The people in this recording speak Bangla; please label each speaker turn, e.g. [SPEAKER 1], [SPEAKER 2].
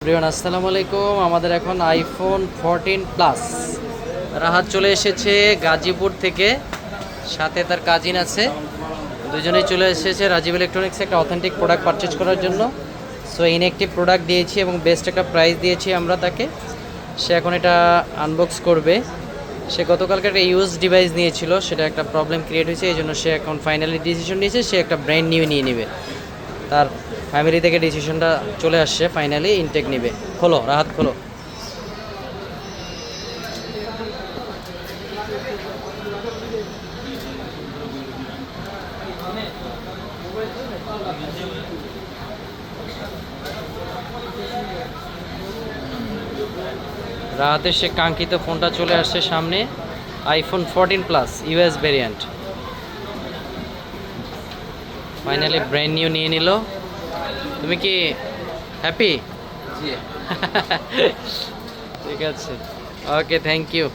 [SPEAKER 1] এভরিওয়ান আসসালামু আলাইকুম। আমাদের এখন আইফোন 14 প্লাস রাহাত চলে এসেছে গাজীপুর থেকে, সাথে তার কাজিন আছে, দুজনেই চলে এসেছে রাজীব ইলেকট্রনিক্সে একটা অথেন্টিক প্রোডাক্ট পারচেজ করার জন্য। সো ইনএক্টিভ প্রোডাক্ট দিয়েছি এবং বেস্ট একটা প্রাইস দিয়েছি আমরা তাকে। সে এখন এটা আনবক্স করবে। সে গতকালকে একটা ইউজ ডিভাইস নিয়েছিল, সেটা একটা প্রবলেম ক্রিয়েট হয়েছে, এই জন্য সে এখন ফাইনালি ডিসিশন নিয়েছে সে একটা ব্র্যান্ড নিউ নিয়ে নেবে। তার ফ্যামিলি থেকে ডিসিশনটা চলে আসছে, ফাইনালি ইনটেক নেবে। খোলো রাহাত, খোলো। রাহাতের সে কাঙ্ক্ষিত ফোনটা চলে আসছে সামনে, iPhone 14 plus US variant. Finally brand new নিয়ে নিল। তুমি কি হ্যাপি? ঠিক আছে, ওকে, থ্যাংক ইউ।